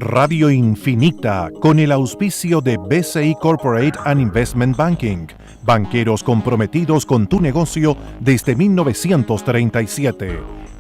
Radio Infinita, con el auspicio de BCI Corporate and Investment Banking, banqueros comprometidos con tu negocio desde 1937,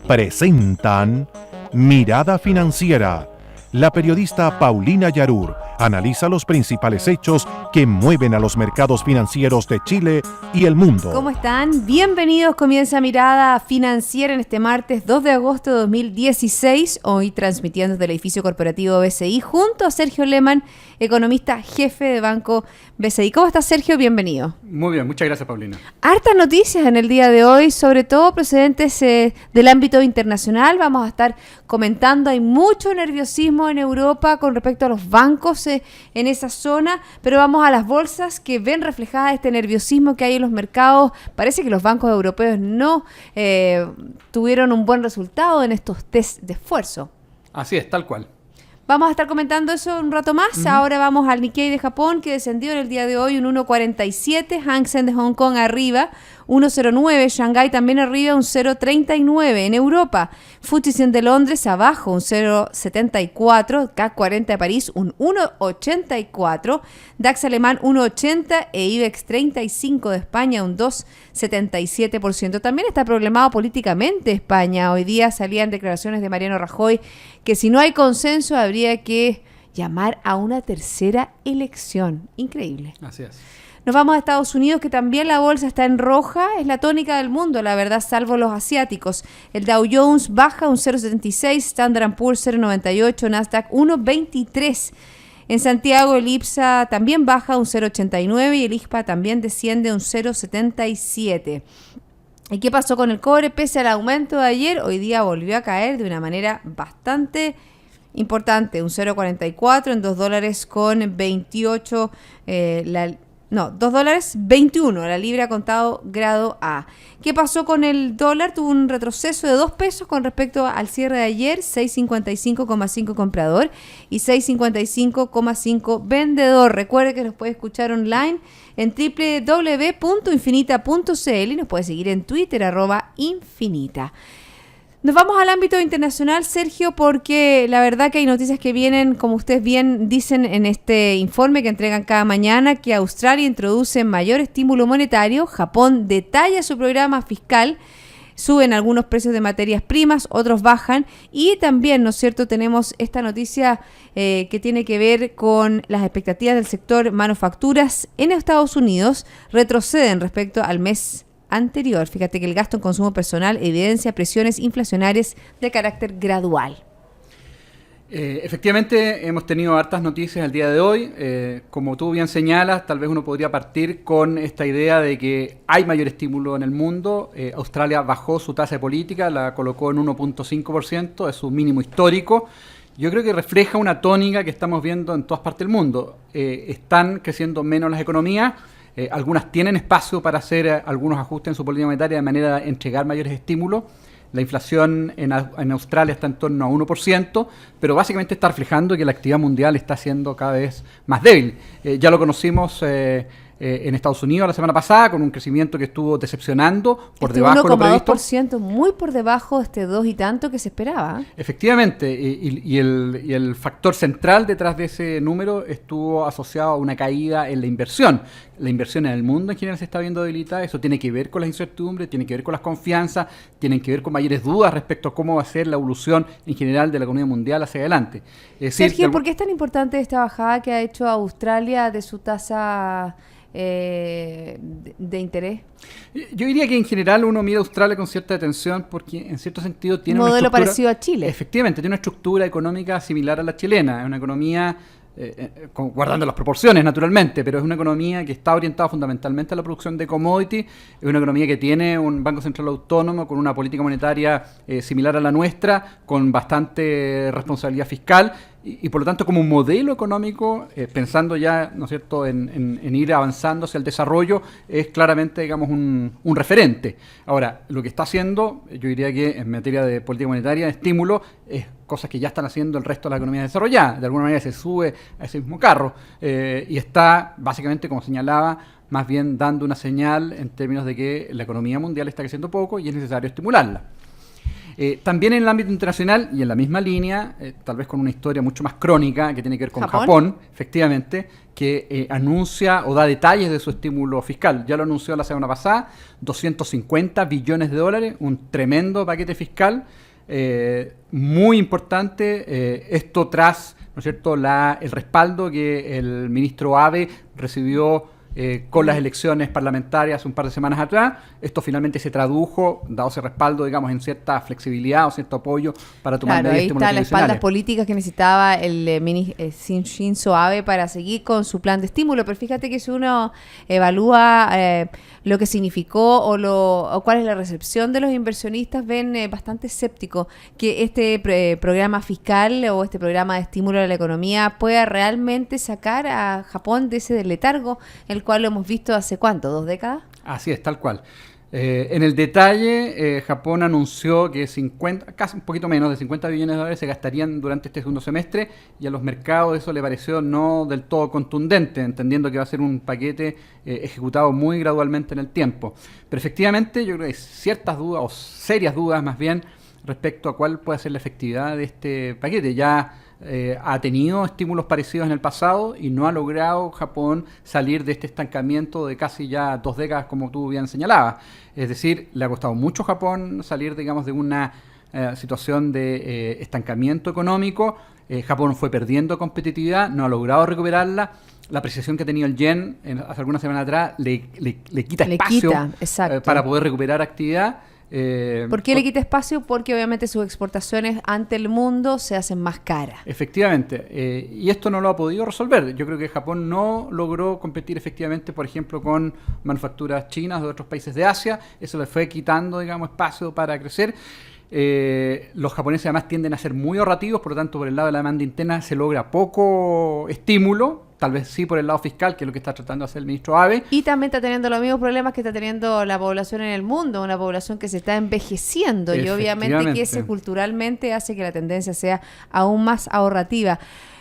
presentan Mirada Financiera. La periodista Paulina Yarur analiza los principales hechos que mueven a los mercados financieros de Chile y el mundo. ¿Cómo están? Bienvenidos. Comienza Mirada Financiera en este martes 2 de agosto de 2016. Hoy transmitiendo desde el edificio corporativo BCI junto a Sergio Lehmann, economista jefe de Banco BCI. ¿Cómo estás, Sergio? Bienvenido. Muy bien, muchas gracias, Paulina. Hartas noticias en el día de hoy, sobre todo procedentes del ámbito internacional. Vamos a estar comentando, hay mucho nerviosismo en Europa con respecto a los bancos en esa zona, pero vamos a las bolsas que ven reflejada este nerviosismo que hay en los mercados. Parece que los bancos europeos no tuvieron un buen resultado en estos test de esfuerzo. Así es, tal cual. Vamos a estar comentando eso un rato más. Ahora vamos al Nikkei de Japón, que descendió en el día de hoy un 1.47, Hang Seng de Hong Kong arriba 1.09, Shanghái también arriba un 0.39. En Europa, FTSE 100 de Londres abajo un 0.74, CAC 40 de París un 1.84, DAX alemán 1.80 e IBEX 35 de España un 2.77%. También está problemado políticamente España. Hoy día salían declaraciones de Mariano Rajoy que si no hay consenso habría que llamar a una tercera elección. Increíble. Así es. Nos vamos a Estados Unidos, que también la bolsa está en roja. Es la tónica del mundo, la verdad, salvo los asiáticos. El Dow Jones baja un 0.76, Standard & Poor's 0.98, Nasdaq 1.23. En Santiago el IPSA también baja un 0.89 y el IXPA también desciende un 0.77. ¿Y qué pasó con el cobre? Pese al aumento de ayer, hoy día volvió a caer de una manera bastante importante. Un 0.44 en $2 con 28, $2.21, la libra contado grado A. ¿Qué pasó con el dólar? Tuvo un retroceso de 2 pesos con respecto al cierre de ayer, 6.55,5 comprador y 6.55,5 vendedor. Recuerde que nos puede escuchar online en www.infinita.cl y nos puede seguir en Twitter, @infinita. Nos vamos al ámbito internacional, Sergio, porque la verdad que hay noticias que vienen, como ustedes bien dicen en este informe que entregan cada mañana, que Australia introduce mayor estímulo monetario, Japón detalla su programa fiscal, suben algunos precios de materias primas, otros bajan, y también, ¿no es cierto?, tenemos esta noticia que tiene que ver con las expectativas del sector manufacturas en Estados Unidos, retroceden respecto al mes anterior. Fíjate que el gasto en consumo personal evidencia presiones inflacionarias de carácter gradual. Efectivamente, hemos tenido hartas noticias el día de hoy. Como tú bien señalas, tal vez uno podría partir con esta idea de que hay mayor estímulo en el mundo. Australia bajó su tasa de política, la colocó en 1.5%, es su mínimo histórico. Yo creo que refleja una tónica que estamos viendo en todas partes del mundo. Están creciendo menos las economías. Algunas tienen espacio para hacer algunos ajustes en su política monetaria de manera de entregar mayores estímulos. La inflación en Australia está en torno a 1%, pero básicamente está reflejando que la actividad mundial está siendo cada vez más débil. Ya lo conocimos en Estados Unidos la semana pasada, con un crecimiento que estuvo decepcionando por debajo de lo previsto. 1,2%, muy por debajo de este 2 y tanto que se esperaba. Efectivamente, y el factor central detrás de ese número estuvo asociado a una caída en la inversión. La inversión en el mundo en general se está viendo debilitada. Eso tiene que ver con las incertidumbres, tiene que ver con las confianzas, tiene que ver con mayores dudas respecto a cómo va a ser la evolución en general de la economía mundial hacia adelante. Sergio, ¿por qué es tan importante esta bajada que ha hecho Australia de su tasa de interés? Yo diría que en general uno mira a Australia con cierta atención porque en cierto sentido tiene un modelo una estructura parecido a Chile. Efectivamente, tiene una estructura económica similar a la chilena. Es una economía, guardando las proporciones naturalmente, pero es una economía que está orientada fundamentalmente a la producción de commodity. Es una economía que tiene un banco central autónomo con una política monetaria similar a la nuestra, con bastante responsabilidad fiscal. Y por lo tanto, como un modelo económico, pensando ya, ¿no es cierto?, en ir avanzando hacia el desarrollo, es claramente, digamos, un referente. Ahora, lo que está haciendo, yo diría que en materia de política monetaria, de estímulo, es cosas que ya están haciendo el resto de las economías desarrolladas. De alguna manera se sube a ese mismo carro y está, básicamente, como señalaba, más bien dando una señal en términos de que la economía mundial está creciendo poco y es necesario estimularla. También en el ámbito internacional y en la misma línea, tal vez con una historia mucho más crónica que tiene que ver con Japón efectivamente, que anuncia o da detalles de su estímulo fiscal. Ya lo anunció la semana pasada, 250 billones de dólares, un tremendo paquete fiscal, muy importante, esto tras, ¿no es cierto?, el respaldo que el ministro Abe recibió con las elecciones parlamentarias un par de semanas atrás. Esto finalmente se tradujo, dado ese respaldo, digamos, en cierta flexibilidad o cierto apoyo para tomar medidas estímulos adicionales. Ahí está la espalda política que necesitaba el Shinzo Abe para seguir con su plan de estímulo. Pero fíjate que si uno evalúa lo que significó o cuál es la recepción de los inversionistas, ven bastante escéptico que este programa fiscal o este programa de estímulo a la economía pueda realmente sacar a Japón de ese letargo, el cual lo hemos visto hace ¿cuánto? ¿2 décadas? Así es, tal cual. En el detalle, Japón anunció que casi un poquito menos de 50 billones de dólares se gastarían durante este segundo semestre, y a los mercados eso le pareció no del todo contundente, entendiendo que va a ser un paquete ejecutado muy gradualmente en el tiempo. Pero efectivamente yo creo que hay ciertas dudas, o serias dudas más bien, respecto a cuál puede ser la efectividad de este paquete. Ya ha tenido estímulos parecidos en el pasado y no ha logrado Japón salir de este estancamiento de casi ya 2 décadas, como tú bien señalabas. Es decir, le ha costado mucho a Japón salir, digamos, de una situación de estancamiento económico. Japón fue perdiendo competitividad, no ha logrado recuperarla. La apreciación que ha tenido el yen hace algunas semanas atrás le quita espacio para poder recuperar actividad. ¿Por qué le quita espacio? Porque obviamente sus exportaciones ante el mundo se hacen más caras. Efectivamente, y esto no lo ha podido resolver. Yo creo que Japón no logró competir efectivamente, por ejemplo, con manufacturas chinas de otros países de Asia. Eso le fue quitando, digamos, espacio para crecer. Los japoneses además tienden a ser muy ahorrativos, por lo tanto por el lado de la demanda interna se logra poco estímulo, tal vez sí por el lado fiscal, que es lo que está tratando de hacer el ministro Abe. Y también está teniendo los mismos problemas que está teniendo la población en el mundo, una población que se está envejeciendo, y obviamente que ese culturalmente hace que la tendencia sea aún más ahorrativa.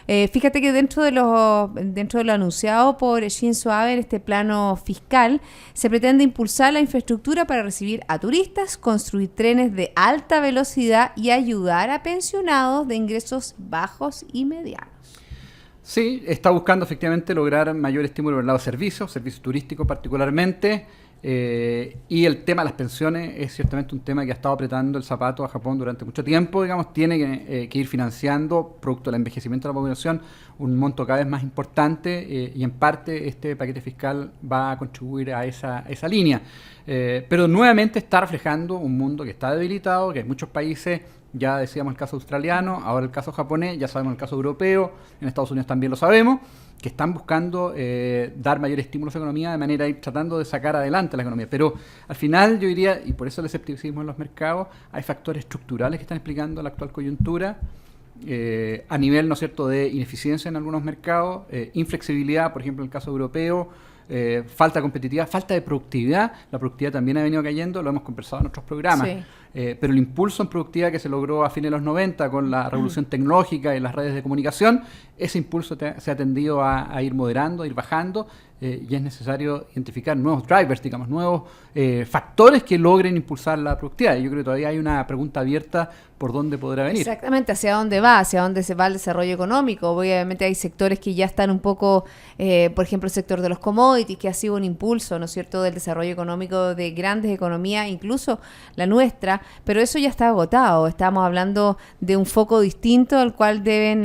Fíjate que dentro de lo anunciado por Shinzo Abe en este plano fiscal, se pretende impulsar la infraestructura para recibir a turistas, construir trenes de alta velocidad y ayudar a pensionados de ingresos bajos y medianos. Sí, está buscando efectivamente lograr mayor estímulo por el lado de servicios turísticos particularmente. Y el tema de las pensiones es ciertamente un tema que ha estado apretando el zapato a Japón durante mucho tiempo. Digamos, tiene que ir financiando, producto del envejecimiento de la población, un monto cada vez más importante, y en parte este paquete fiscal va a contribuir a esa línea. Pero nuevamente está reflejando un mundo que está debilitado, que hay muchos países, ya decíamos el caso australiano, ahora el caso japonés, ya sabemos el caso europeo, en Estados Unidos también lo sabemos, que están buscando dar mayor estímulo a su economía de manera de ir tratando de sacar adelante la economía. Pero al final yo diría, y por eso el escepticismo en los mercados, hay factores estructurales que están explicando la actual coyuntura, a nivel, ¿no es cierto?, de ineficiencia en algunos mercados, inflexibilidad, por ejemplo, en el caso europeo, falta de competitividad, falta de productividad. La productividad también ha venido cayendo, lo hemos conversado en otros programas. Sí. Pero el impulso en productividad que se logró a fines de los 90 con la revolución tecnológica y las redes de comunicación, ese impulso se ha tendido a ir moderando, a ir bajando, y es necesario identificar nuevos drivers, digamos, nuevos factores que logren impulsar la productividad. Y yo creo que todavía hay una pregunta abierta por dónde podrá venir. Exactamente, hacia dónde se va el desarrollo económico. Obviamente hay sectores que ya están un poco, por ejemplo, el sector de los commodities, que ha sido un impulso, ¿no es cierto?, del desarrollo económico de grandes economías, incluso la nuestra, pero eso ya está agotado. Estamos hablando de un foco distinto al cual deben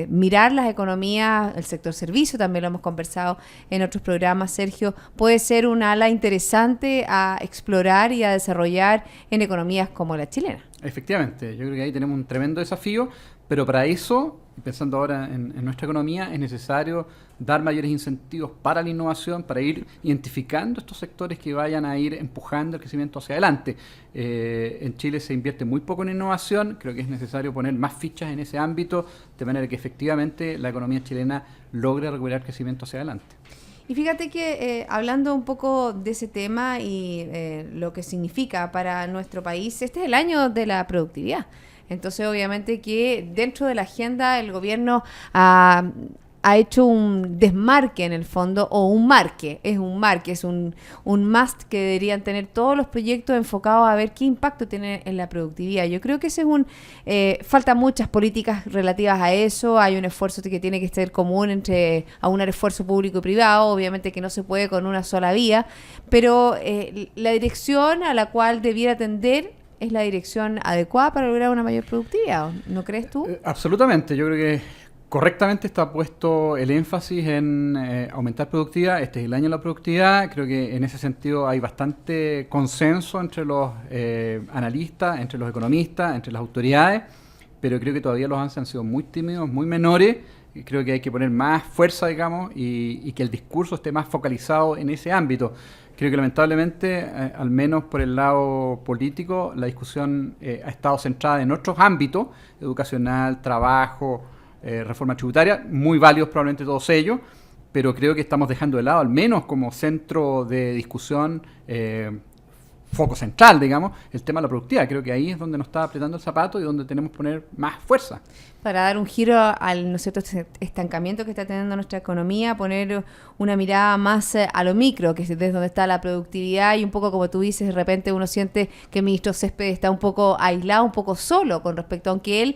mirar las economías. El sector servicio, también lo hemos conversado en otros programas, Sergio, puede ser un ala interesante a explorar y a desarrollar en economías como la chilena. Efectivamente, yo creo que ahí tenemos un tremendo desafío, pero para eso, pensando ahora en nuestra economía, es necesario dar mayores incentivos para la innovación, para ir identificando estos sectores que vayan a ir empujando el crecimiento hacia adelante. En Chile se invierte muy poco en innovación, creo que es necesario poner más fichas en ese ámbito, de manera que efectivamente la economía chilena logre recuperar crecimiento hacia adelante. Y fíjate que hablando un poco de ese tema y lo que significa para nuestro país, este es el año de la productividad. Entonces, obviamente que dentro de la agenda el gobierno ha ha hecho un desmarque en el fondo, o un marque, es un must que deberían tener todos los proyectos enfocados a ver qué impacto tiene en la productividad. Yo creo que ese es falta muchas políticas relativas a eso, hay un esfuerzo que tiene que ser común entre aunar esfuerzo público y privado, obviamente que no se puede con una sola vía, pero la dirección a la cual debiera tender es la dirección adecuada para lograr una mayor productividad, ¿no crees tú? Absolutamente, yo creo que correctamente está puesto el énfasis en aumentar productividad. Este es el año de la productividad. Creo que en ese sentido hay bastante consenso entre los analistas, entre los economistas, entre las autoridades, pero creo que todavía los avances han sido muy tímidos, muy menores. Y creo que hay que poner más fuerza, digamos, y que el discurso esté más focalizado en ese ámbito. Creo que lamentablemente, al menos por el lado político, la discusión ha estado centrada en otros ámbitos, educacional, trabajo, reforma tributaria, muy válidos probablemente todos ellos, pero creo que estamos dejando de lado, al menos como centro de discusión, foco central, digamos, el tema de la productividad. Creo que ahí es donde nos está apretando el zapato y donde tenemos que poner más fuerza. Para dar un giro al, ¿no es cierto?, estancamiento que está teniendo nuestra economía, poner una mirada más a lo micro, que es desde donde está la productividad, y un poco como tú dices, de repente uno siente que el ministro Céspedes está un poco aislado, un poco solo con respecto, aunque él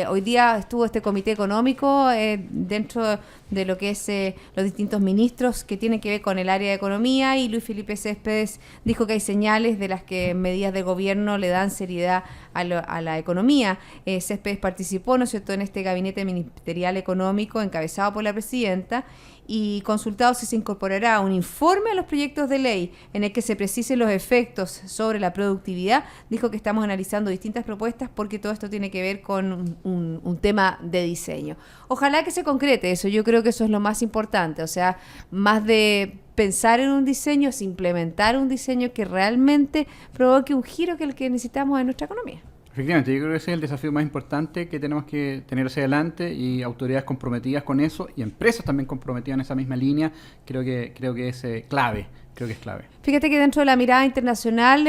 hoy día estuvo este comité económico dentro de lo que es los distintos ministros que tienen que ver con el área de economía, y Luis Felipe Céspedes dijo que hay señales de las que medidas de gobierno le dan seriedad a la economía. Céspedes participó, ¿no es cierto?, en este gabinete ministerial económico encabezado por la presidenta, y consultado si se incorporará un informe a los proyectos de ley en el que se precisen los efectos sobre la productividad. Dijo que estamos analizando distintas propuestas porque todo esto tiene que ver con un tema de diseño. Ojalá que se concrete eso, yo creo que eso es lo más importante, o sea, más de pensar en un diseño, es implementar un diseño que realmente provoque un giro que es el que necesitamos en nuestra economía. Efectivamente, yo creo que ese es el desafío más importante que tenemos que tener hacia adelante, y autoridades comprometidas con eso y empresas también comprometidas en esa misma línea. Creo que es clave. Creo que es clave. Fíjate que dentro de la mirada internacional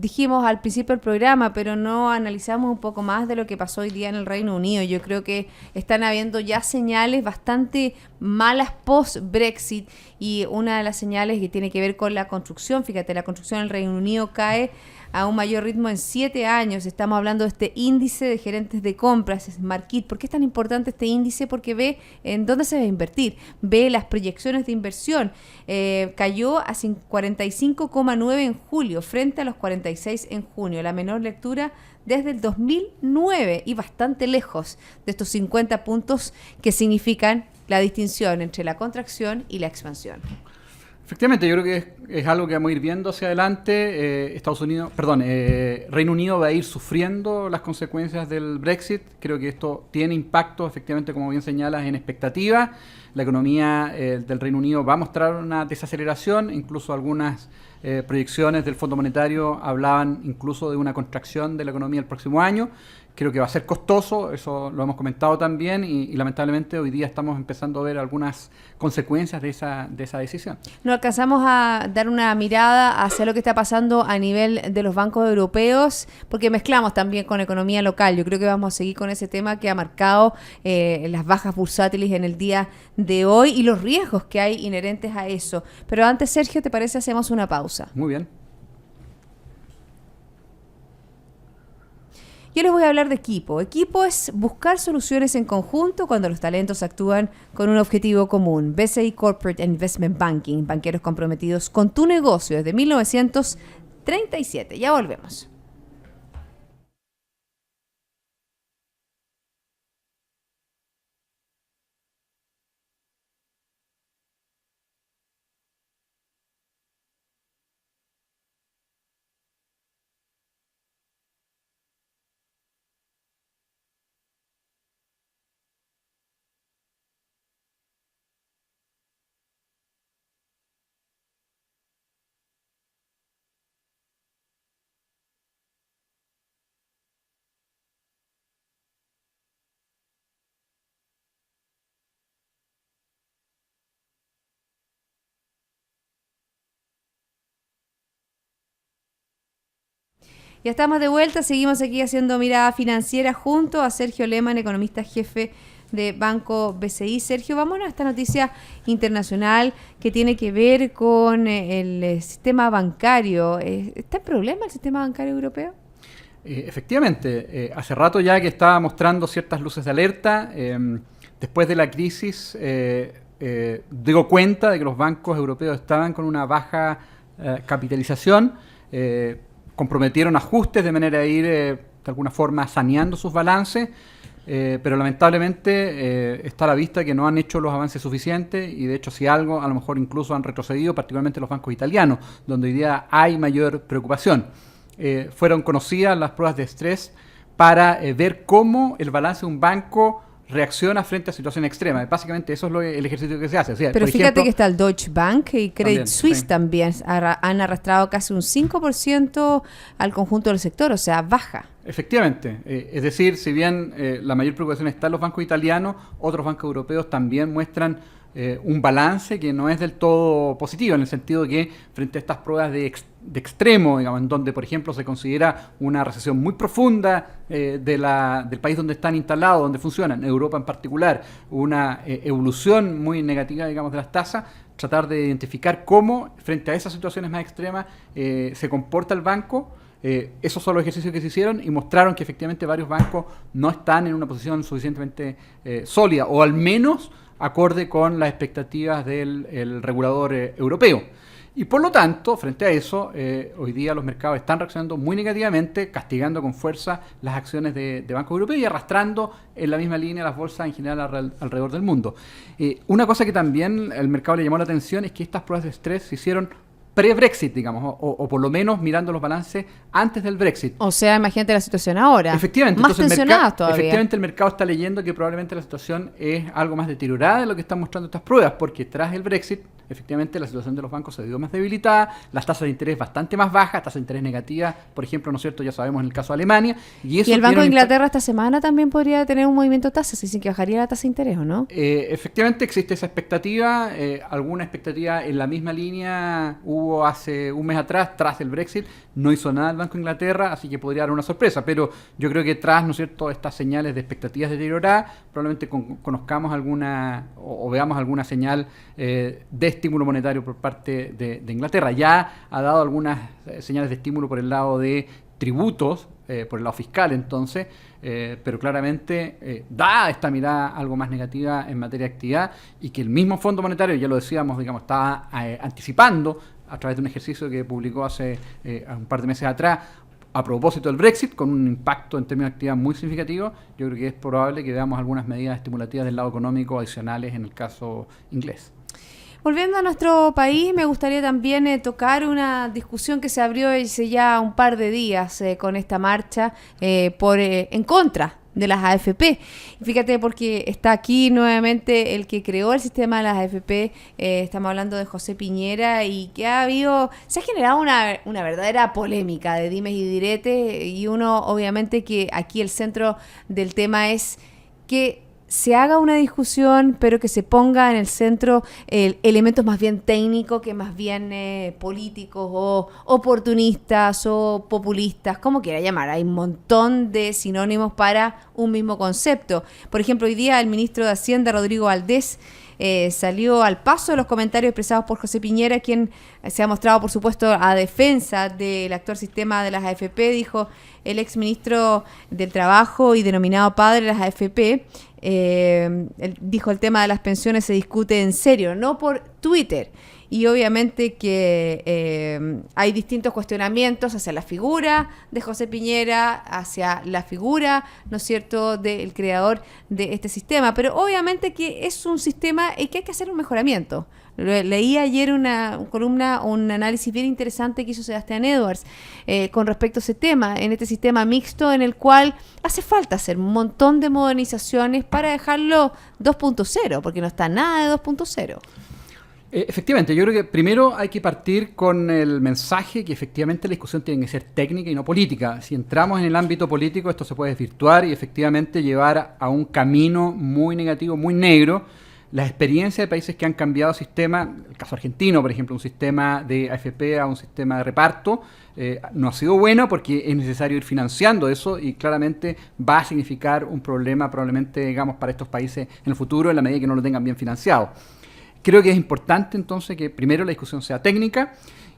dijimos al principio del programa, pero no analizamos un poco más de lo que pasó hoy día en el Reino Unido. Yo creo que están habiendo ya señales bastante malas post-Brexit, y una de las señales que tiene que ver con la construcción. Fíjate, la construcción en el Reino Unido cae a un mayor ritmo en 7 años. Estamos hablando de este índice de gerentes de compras, Markit. ¿Por qué es tan importante este índice? Porque ve en dónde se va a invertir, ve las proyecciones de inversión. Cayó a 45,9 en julio, frente a los 46 en junio, la menor lectura desde el 2009, y bastante lejos de estos 50 puntos que significan la distinción entre la contracción y la expansión. Efectivamente, yo creo que es algo que vamos a ir viendo hacia adelante. Reino Unido va a ir sufriendo las consecuencias del Brexit. Creo que esto tiene impacto, efectivamente, como bien señalas, en expectativas. La economía del Reino Unido va a mostrar una desaceleración, incluso algunas proyecciones del Fondo Monetario hablaban incluso de una contracción de la economía el próximo año. Creo que va a ser costoso, eso lo hemos comentado también, y lamentablemente hoy día estamos empezando a ver algunas consecuencias de esa decisión. No alcanzamos a dar una mirada hacia lo que está pasando a nivel de los bancos europeos, porque mezclamos también con economía local. Yo creo que vamos a seguir con ese tema que ha marcado las bajas bursátiles en el día de hoy y los riesgos que hay inherentes a eso. Pero antes, Sergio, ¿te parece hacemos una pausa? Muy bien. Yo les voy a hablar de equipo. Equipo es buscar soluciones en conjunto cuando los talentos actúan con un objetivo común. BCI Corporate Investment Banking, banqueros comprometidos con tu negocio desde 1937. Ya volvemos. Ya estamos de vuelta, seguimos aquí haciendo mirada financiera junto a Sergio Lehmann, economista jefe de Banco BCI. Sergio, vámonos a esta noticia internacional que tiene que ver con el sistema bancario. ¿Está en problema el sistema bancario europeo? Efectivamente, hace rato ya que estaba mostrando ciertas luces de alerta. Después de la crisis, dio cuenta de que los bancos europeos estaban con una baja capitalización, comprometieron ajustes de manera de ir de alguna forma saneando sus balances, pero lamentablemente está a la vista que no han hecho los avances suficientes y de hecho si algo, a lo mejor incluso han retrocedido, particularmente los bancos italianos, donde hoy día hay mayor preocupación. Fueron conocidas las pruebas de estrés para ver cómo el balance de un banco reacciona frente a situaciones extremas. Básicamente eso es el ejercicio que se hace. O sea, pero por fíjate ejemplo, que está el Deutsche Bank y Credit también, Suisse sí. también han arrastrado casi un 5% al conjunto del sector, o sea, baja. Efectivamente, es decir, si bien la mayor preocupación está en los bancos italianos, otros bancos europeos también muestran un balance que no es del todo positivo, en el sentido de que frente a estas pruebas de extremo, digamos, en donde, por ejemplo, se considera una recesión muy profunda del país donde están instalados, donde funcionan, Europa en particular, una evolución muy negativa, digamos, de las tasas, tratar de identificar cómo, frente a esas situaciones más extremas, se comporta el banco. Esos son los ejercicios que se hicieron y mostraron que efectivamente varios bancos no están en una posición suficientemente sólida, o al menos acorde con las expectativas del regulador europeo. Y por lo tanto, frente a eso, hoy día los mercados están reaccionando muy negativamente, castigando con fuerza las acciones de bancos europeos y arrastrando en la misma línea las bolsas en general alrededor del mundo. Una cosa que también el mercado le llamó la atención es que estas pruebas de estrés se hicieron pre-Brexit, digamos, o por lo menos mirando los balances antes del Brexit. O sea, imagínate la situación ahora. Efectivamente, más entonces tensionadas todavía. efectivamente el mercado está leyendo que probablemente la situación es algo más deteriorada de lo que están mostrando estas pruebas, porque tras el Brexit, efectivamente la situación de los bancos se vio más debilitada, las tasas de interés bastante más bajas, tasas de interés negativas, por ejemplo, ¿no es cierto? Ya sabemos en el caso de Alemania. Y el Banco de Inglaterra esta semana también podría tener un movimiento de tasas, dicen que bajaría la tasa de interés, ¿o no? Efectivamente existe esa expectativa, alguna expectativa en la misma línea hubo hace un mes atrás, tras el Brexit, no hizo nada el Banco de Inglaterra, así que podría dar una sorpresa, pero yo creo que tras, ¿no es cierto?, estas señales de expectativas deterioradas, probablemente conozcamos alguna o veamos alguna señal de estímulo monetario por parte de Inglaterra. Ya ha dado algunas señales de estímulo por el lado de tributos, por el lado fiscal entonces, pero claramente da esta mirada algo más negativa en materia de actividad y que el mismo Fondo Monetario, ya lo decíamos, digamos, estaba anticipando a través de un ejercicio que publicó hace un par de meses atrás a propósito del Brexit, con un impacto en términos de actividad muy significativo. Yo creo que es probable que veamos algunas medidas estimulativas del lado económico adicionales en el caso inglés. Volviendo a nuestro país, me gustaría también tocar una discusión que se abrió hace ya un par de días con esta marcha en contra de las AFP. Y fíjate, porque está aquí nuevamente el que creó el sistema de las AFP, estamos hablando de José Piñera, y que se ha generado una verdadera polémica de dimes y diretes, y uno obviamente que aquí el centro del tema es que se haga una discusión, pero que se ponga en el centro elementos más bien técnicos que más bien políticos o oportunistas o populistas, como quiera llamar. Hay un montón de sinónimos para un mismo concepto. Por ejemplo, hoy día el ministro de Hacienda, Rodrigo Valdés, salió al paso de los comentarios expresados por José Piñera, quien se ha mostrado, por supuesto, a defensa del actual sistema de las AFP. Dijo el exministro del Trabajo y denominado padre de las AFP, dijo: el tema de las pensiones se discute en serio, no por Twitter. Y obviamente que hay distintos cuestionamientos hacia la figura de José Piñera, hacia la figura, ¿no es cierto?, del creador de este sistema. Pero obviamente que es un sistema y que hay que hacer un mejoramiento. Leí ayer una columna, un análisis bien interesante que hizo Sebastián Edwards con respecto a ese tema, en este sistema mixto en el cual hace falta hacer un montón de modernizaciones para dejarlo 2.0, porque no está nada de 2.0. Efectivamente, yo creo que primero hay que partir con el mensaje que efectivamente la discusión tiene que ser técnica y no política. Si entramos en el ámbito político, esto se puede desvirtuar y efectivamente llevar a un camino muy negativo, muy negro, las experiencias de países que han cambiado sistema, el caso argentino, por ejemplo, un sistema de AFP a un sistema de reparto, no ha sido bueno porque es necesario ir financiando eso y claramente va a significar un problema probablemente, digamos, para estos países en el futuro en la medida que no lo tengan bien financiado. Creo que es importante entonces que primero la discusión sea técnica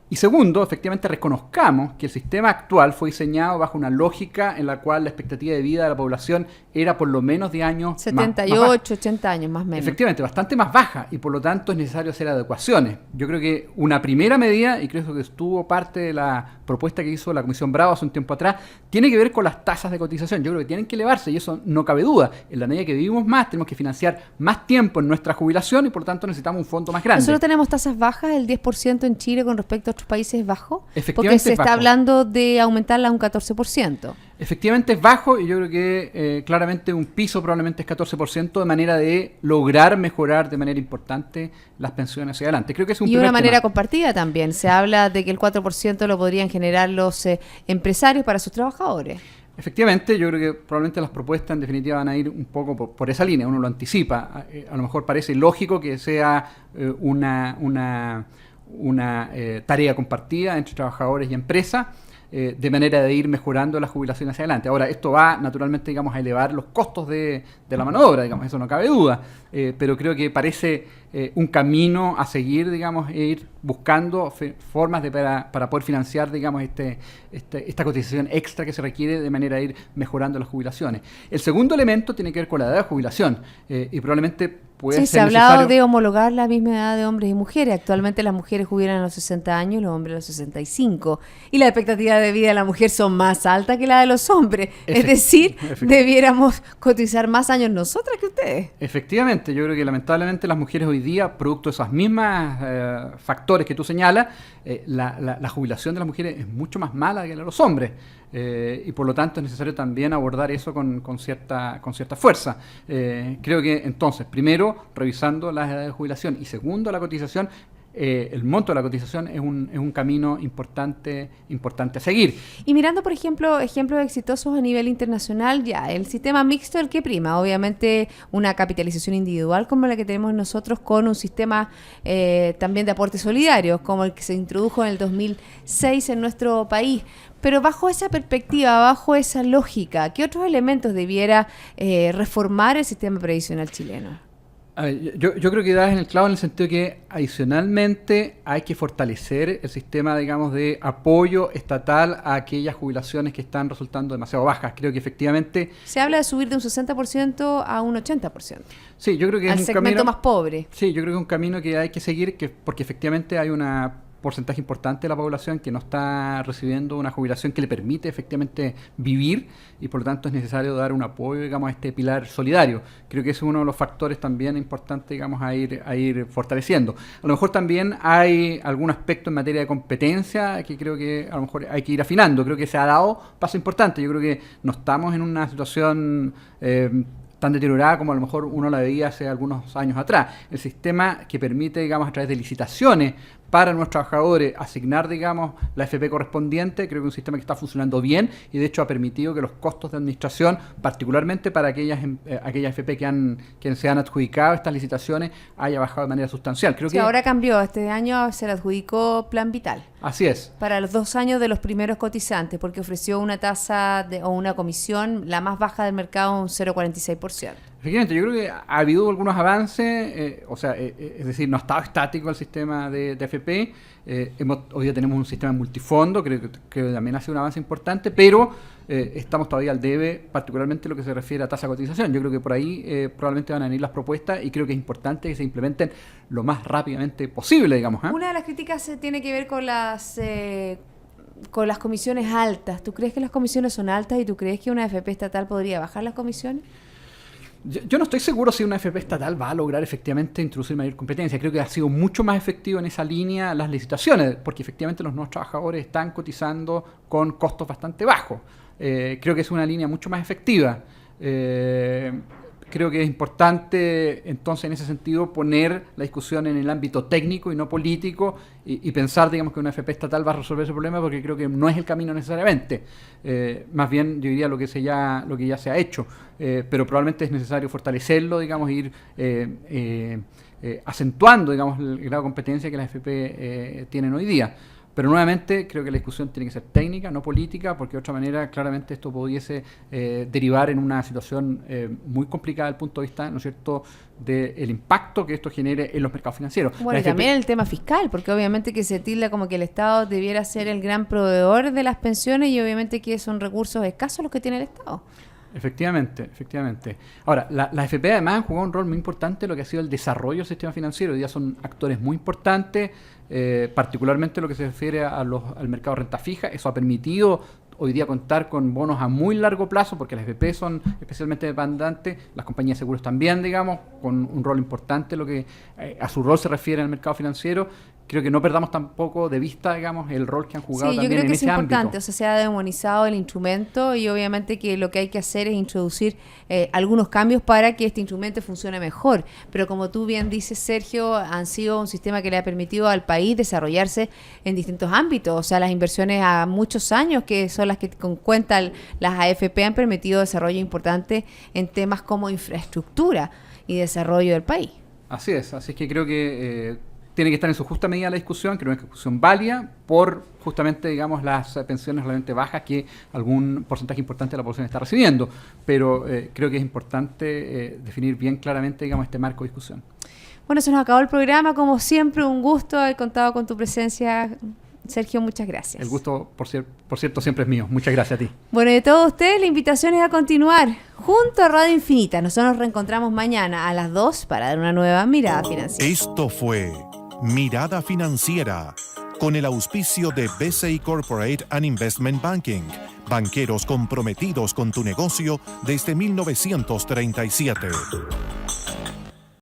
y segundo, efectivamente reconozcamos que el sistema actual fue diseñado bajo una lógica en la cual la expectativa de vida de la población era por lo menos de años 78, 80 años más o menos. Efectivamente, bastante más baja y por lo tanto es necesario hacer adecuaciones. Yo creo que una primera medida, y creo que estuvo parte de la propuesta que hizo la Comisión Bravo hace un tiempo atrás, tiene que ver con las tasas de cotización. Yo creo que tienen que elevarse y eso no cabe duda. En la medida que vivimos más, tenemos que financiar más tiempo en nuestra jubilación y por lo tanto necesitamos un fondo más grande. Nosotros tenemos tasas bajas, el 10% en Chile con respecto a otros países bajo, Efectivamente, porque se está bajo. hablando de aumentarla a un 14%. Efectivamente es bajo y yo creo que claramente un piso probablemente es 14% de manera de lograr mejorar de manera importante las pensiones hacia adelante. Creo que es un Y primer una manera tema. compartida también. Se habla de que el 4% lo podrían generar los empresarios para sus trabajadores. Efectivamente, yo creo que probablemente las propuestas en definitiva van a ir un poco por esa línea, uno lo anticipa. A lo mejor parece lógico que sea una tarea compartida entre trabajadores y empresas, de manera de ir mejorando la jubilación hacia adelante. Ahora, esto va naturalmente, digamos, a elevar los costos de la mano de obra, digamos, eso no cabe duda, pero creo que parece un camino a seguir, digamos, e ir buscando formas para poder financiar, digamos, esta cotización extra que se requiere de manera de ir mejorando las jubilaciones. El segundo elemento tiene que ver con la edad de jubilación y probablemente puede ser Sí, se ha necesario. hablado de homologar la misma edad de hombres y mujeres. Actualmente las mujeres jubilan a los 60 años y los hombres a los 65. Y la expectativa de vida de la mujer son más altas que la de los hombres. Es decir, debiéramos cotizar más años nosotras que ustedes. Efectivamente, yo creo que lamentablemente las mujeres hoy día, producto de esas mismas factores que tú señalas, la jubilación de las mujeres es mucho más mala que la de los hombres. Y por lo tanto es necesario también abordar eso con cierta fuerza. Creo que entonces, primero, revisando las edades de jubilación y segundo, la cotización, el monto de la cotización es un camino importante a seguir. Y mirando, por ejemplo, ejemplos exitosos a nivel internacional, ya, el sistema mixto el que prima, obviamente una capitalización individual como la que tenemos nosotros con un sistema también de aportes solidarios, como el que se introdujo en el 2006 en nuestro país. Pero bajo esa perspectiva, bajo esa lógica, ¿qué otros elementos debiera reformar el sistema previsional chileno? A ver, yo creo que das en el clavo en el sentido que adicionalmente hay que fortalecer el sistema, digamos, de apoyo estatal a aquellas jubilaciones que están resultando demasiado bajas. Creo que efectivamente... Se habla de subir de un 60% a un 80%. Sí, yo creo que al es un segmento camino más pobre. Sí, yo creo que es un camino que hay que seguir, porque efectivamente hay una porcentaje importante de la población que no está recibiendo una jubilación que le permite efectivamente vivir y por lo tanto es necesario dar un apoyo, digamos, a este pilar solidario. Creo que ese es uno de los factores también importantes, digamos, a ir fortaleciendo. A lo mejor también hay algún aspecto en materia de competencia que creo que a lo mejor hay que ir afinando. Creo que se ha dado paso importante. Yo creo que no estamos en una situación tan deteriorada como a lo mejor uno la veía hace algunos años atrás. El sistema que permite, digamos, a través de licitaciones para nuestros trabajadores asignar, digamos, la FP correspondiente, creo que es un sistema que está funcionando bien y de hecho ha permitido que los costos de administración, particularmente para aquellas FP que se han adjudicado estas licitaciones, haya bajado de manera sustancial. Creo Sí, que ahora cambió. Este año se le adjudicó Plan Vital. así es. Para los 2 años de los primeros cotizantes, porque ofreció una tasa o una comisión, la más baja del mercado, un 0,46%. Efectivamente, yo creo que ha habido algunos avances, es decir, no ha estado estático el sistema de AFP. Hoy día tenemos un sistema multifondo, creo que también ha sido un avance importante, pero estamos todavía al debe, particularmente lo que se refiere a tasa de cotización. Yo creo que por ahí probablemente van a venir las propuestas y creo que es importante que se implementen lo más rápidamente posible, digamos. Una de las críticas tiene que ver con las comisiones altas. ¿Tú crees que las comisiones son altas y tú crees que una AFP estatal podría bajar las comisiones? Yo no estoy seguro si una AFP estatal va a lograr efectivamente introducir mayor competencia. Creo que ha sido mucho más efectivo en esa línea las licitaciones, porque efectivamente los nuevos trabajadores están cotizando con costos bastante bajos. Creo que es una línea mucho más efectiva. Creo que es importante, entonces, en ese sentido, poner la discusión en el ámbito técnico y no político y pensar, digamos, que una AFP estatal va a resolver ese problema, porque creo que no es el camino necesariamente. Más bien, yo diría lo que ya se ha hecho, pero probablemente es necesario fortalecerlo, digamos, ir acentuando, digamos, el grado de competencia que las AFP tienen hoy día. Pero nuevamente creo que la discusión tiene que ser técnica, no política, porque de otra manera claramente esto pudiese derivar en una situación muy complicada desde el punto de vista, ¿no es cierto?, del impacto que esto genere en los mercados financieros. Bueno, y también el tema fiscal, porque obviamente que se tilda como que el Estado debiera ser el gran proveedor de las pensiones y obviamente que son recursos escasos los que tiene el Estado. Efectivamente. Ahora, las AFP además han jugado un rol muy importante en lo que ha sido el desarrollo del sistema financiero. Hoy día son actores muy importantes, particularmente lo que se refiere al mercado de renta fija. Eso ha permitido hoy día contar con bonos a muy largo plazo, porque las AFP son especialmente demandantes, las compañías de seguros también, digamos, con un rol importante lo que a su rol se refiere en el mercado financiero. Creo que no perdamos tampoco de vista, digamos, el rol que han jugado también en ese ámbito. Sí, yo creo que es importante, o sea, se ha demonizado el instrumento y obviamente que lo que hay que hacer es introducir algunos cambios para que este instrumento funcione mejor. Pero como tú bien dices, Sergio, han sido un sistema que le ha permitido al país desarrollarse en distintos ámbitos. O sea, las inversiones a muchos años, que son las que con cuenta las AFP, han permitido desarrollo importante en temas como infraestructura y desarrollo del país. Así es que creo que tiene que estar en su justa medida la discusión, que no es una discusión válida por justamente, digamos, las pensiones realmente bajas que algún porcentaje importante de la población está recibiendo. Pero creo que es importante definir bien claramente, digamos, este marco de discusión. Bueno, se nos acabó el programa. Como siempre, un gusto haber contado con tu presencia, Sergio. Muchas gracias. El gusto, por cierto, siempre es mío. Muchas gracias a ti. Bueno, y de todos ustedes, la invitación es a continuar junto a Radio Infinita. Nosotros nos reencontramos mañana a las 2 para dar una nueva mirada financiera. Esto fue Mirada Financiera, con el auspicio de BCI Corporate and Investment Banking, banqueros comprometidos con tu negocio desde 1937.